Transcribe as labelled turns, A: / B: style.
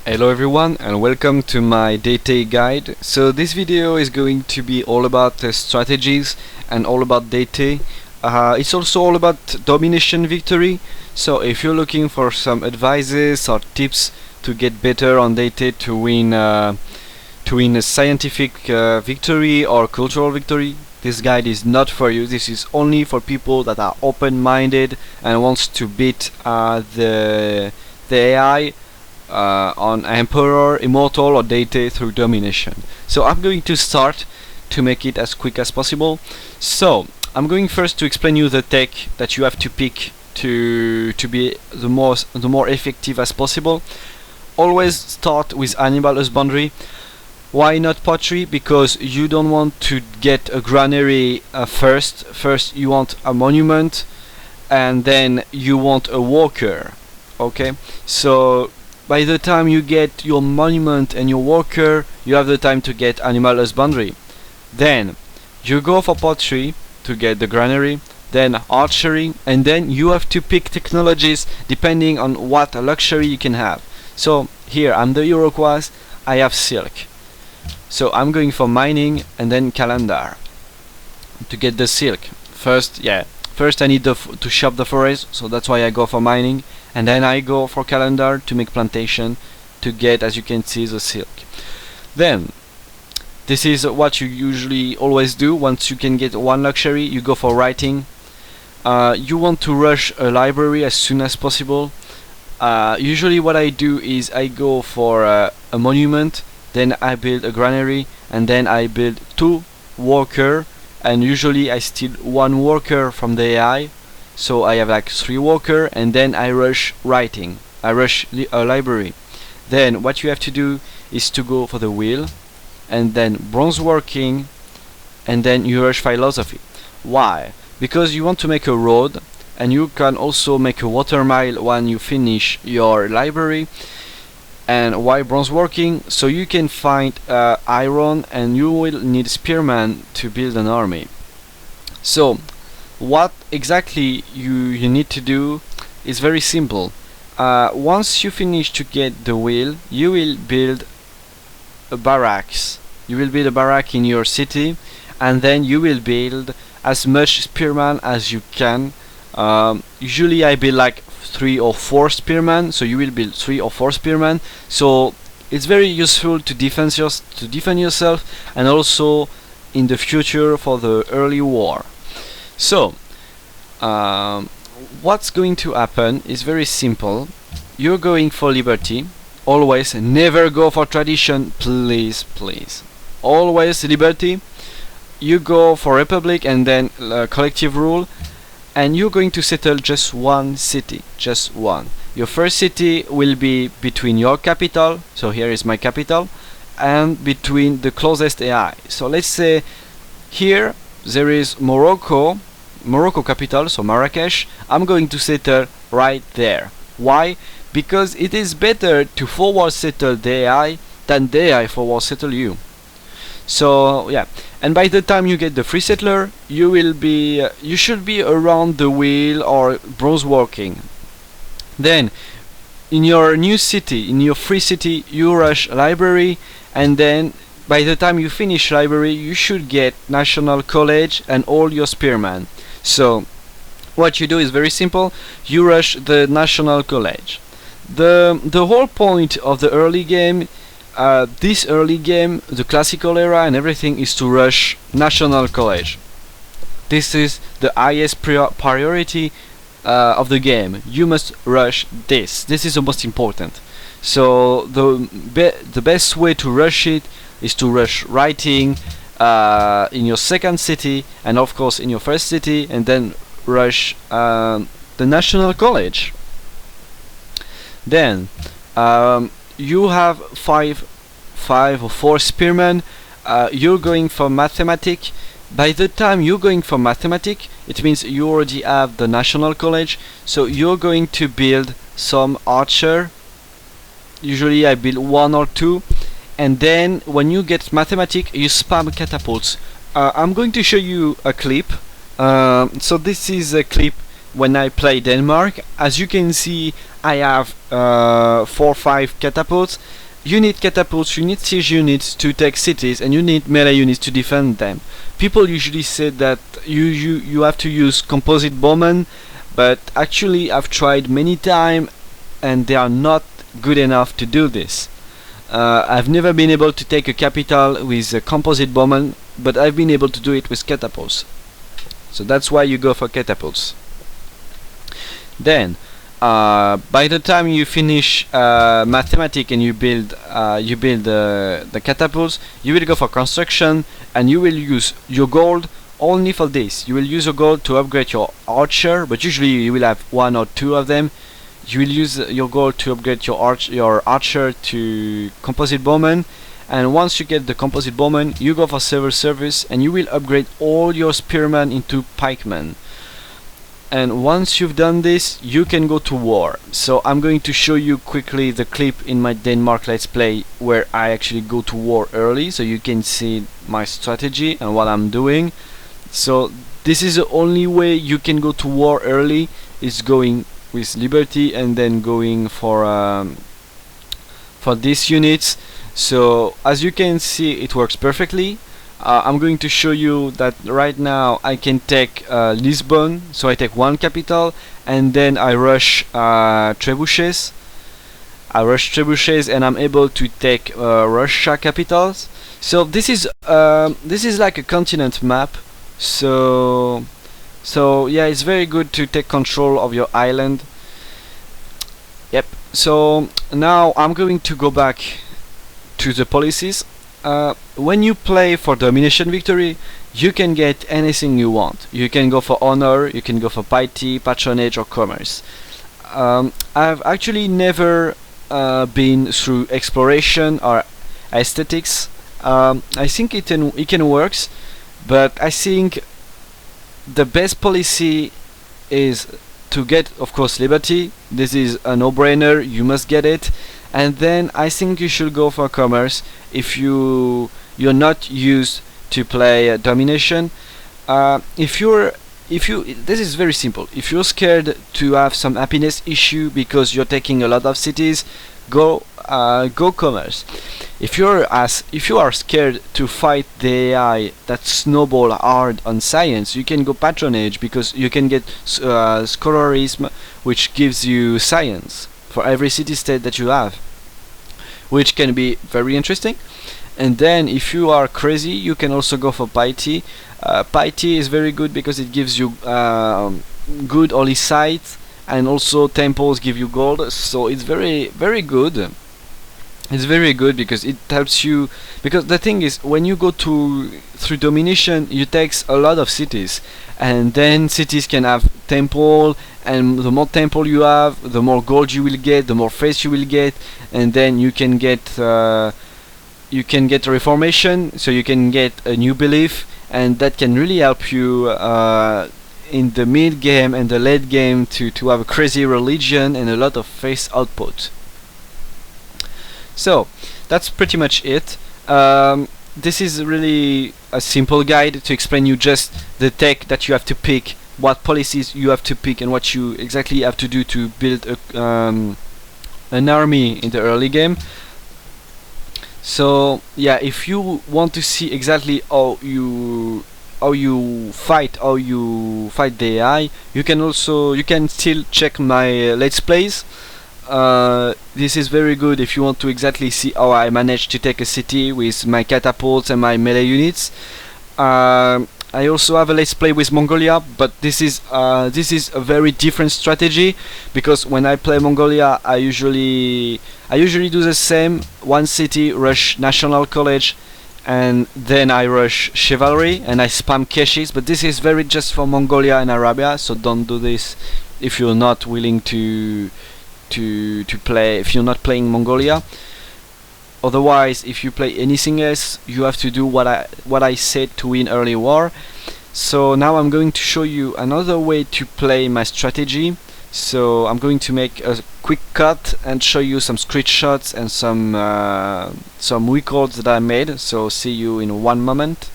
A: Hello everyone and welcome to my Deity guide. So this video is going to be all about strategies and all about Deity. It's also all about domination victory. So if you're looking for some advices or tips to get better on Deity to win a scientific victory or cultural victory, this guide is not for you. This is only for people that are open-minded and wants to beat the AI on Emperor, Immortal or Deity through domination. So I'm going to start to make it as quick as possible. So I'm going first to explain you the tech that you have to pick to be the more effective as possible. Always start with animal husbandry. Why not pottery? Because you don't want to get a granary first. First you want a monument and then you want a worker. Okay, so by the time you get your monument and your worker, you have the time to get animal husbandry. Then you go for pottery to get the granary, then archery, and then you have to pick technologies depending on what luxury you can have. So here I'm the Iroquois, I have silk. So I'm going for mining and then calendar to get the silk. First I need to chop the forest, so that's why I go for mining, and then I go for calendar to make plantation to get, as you can see, the silk. Then this is what you usually always do. Once you can get one luxury, you go for writing. You want to rush a library as soon as possible. Usually what I do is I go for a monument, then I build a granary, and then I build 2 worker, and usually I steal 1 worker from the AI, so I have like 3 worker, and then I rush writing. I rush a library. Then what you have to do is to go for the wheel, and then bronze working, and then you rush philosophy. Why? Because you want to make a road, and you can also make a water mile when you finish your library. And why bronze working? So you can find iron, and you will need spearmen to build an army. So what exactly you need to do is very simple. Once you finish to get the wheel, you will build a barracks. You will build a barrack in your city, and then you will build as much spearmen as you can. Usually I build like 3 or 4 spearmen, so you will build 3 or 4 spearmen. So it's very useful to defend yourself, and also in the future for the early war. So what's going to happen is very simple. You're going for liberty. Always never go for tradition, please. Always liberty. You go for republic and then collective rule, and you're going to settle just one city, just one. Your first city will be between your capital, so here is my capital, and between the closest AI. So let's say here there is Morocco capital, so Marrakesh. I'm going to settle right there. Why? Because it is better to forward settle the AI than the AI forward settle you. So yeah, and by the time you get the free settler, you should be around the wheel or bronze working. Then in your new city, in your free city, you rush library, and then by the time you finish library, you should get national college and all your spearmen. So what you do is very simple. You rush the national college. The whole point of the early game, this early game, the classical era and everything, is to rush national college. This is the highest priority of the game. You must rush this. This is the most important. So the best way to rush it is to rush writing in your second city, and of course in your first city, and then rush the national college. Then you have 5 or 4 spearmen. You're going for mathematic. By the time you're going for mathematic, it means you already have the national college, so you're going to build some archer. Usually I build 1 or 2, and then when you get mathematic, you spam catapults. I'm going to show you a clip. So this is a clip when I play Denmark. As you can see, I have 4 or 5 catapults. You need catapults, you need siege units to take cities, and you need melee units to defend them. People usually say that you have to use composite bowmen, but actually I've tried many times and they are not good enough to do this. I've never been able to take a capital with a composite bowman, but I've been able to do it with catapults. So that's why you go for catapults. Then by the time you finish mathematics and you build the catapults, you will go for construction, and you will use your gold only for this. You will use your gold to upgrade your archer, but usually you will have 1 or 2 of them. You will use your gold to upgrade your archer to composite bowman, and once you get the composite bowman, you go for civil service, and you will upgrade all your spearmen into pikemen. And once you've done this, you can go to war. So I'm going to show you quickly the clip in my Denmark Let's Play where I actually go to war early, so you can see my strategy and what I'm doing. So this is the only way you can go to war early, is going with liberty and then going for these units. So as you can see, it works perfectly. I'm going to show you that right now I can take Lisbon, so I take 1 capital, and then I rush trebuchets. And I'm able to take Russia capitals. So this is like a continent map. So yeah, it's very good to take control of your island. Yep. So now I'm going to go back to the policies. When you play for domination victory, you can get anything you want. You can go for honor, you can go for piety, patronage, or commerce. I've actually never been through exploration or aesthetics. I think it can works, but I think the best policy is to get, of course, liberty. This is a no-brainer, you must get it. And then I think you should go for commerce if you're not used to play domination. This is very simple. If you're scared to have some happiness issue because you're taking a lot of cities, go commerce. If you are scared to fight the AI that snowball hard on science, you can go patronage, because you can get scholarism, which gives you science for every city-state that you have, which can be very interesting. And then if you are crazy, you can also go for piety. Piety is very good because it gives you good holy sites, and also temples give you gold, so it's very, very good. It's very good because it helps you, because the thing is, when you go through domination, you take a lot of cities, and then cities can have temple, and the more temple you have, the more gold you will get, the more faith you will get, and then you can get a reformation, so you can get a new belief, and that can really help you in the mid game and the late game to have a crazy religion and a lot of faith output. So that's pretty much it. This is really a simple guide to explain you just the tech that you have to pick, what policies you have to pick, and what you exactly have to do to build an army in the early game. So yeah, if you want to see exactly how you fight the AI, you can still check my let's plays. This is very good if you want to exactly see how I managed to take a city with my catapults and my melee units. I also have a let's play with Mongolia, but this is a very different strategy, because when I play Mongolia, I usually do the same: 1 city, rush national college, and then I rush chivalry and I spam caches. But this is very just for Mongolia and Arabia, so don't do this if you're not willing to play, if you're not playing Mongolia. Otherwise, if you play anything else, you have to do what I said to win early war. So now I'm going to show you another way to play my strategy. So I'm going to make a quick cut and show you some screenshots and some records that I made. So see you in one moment.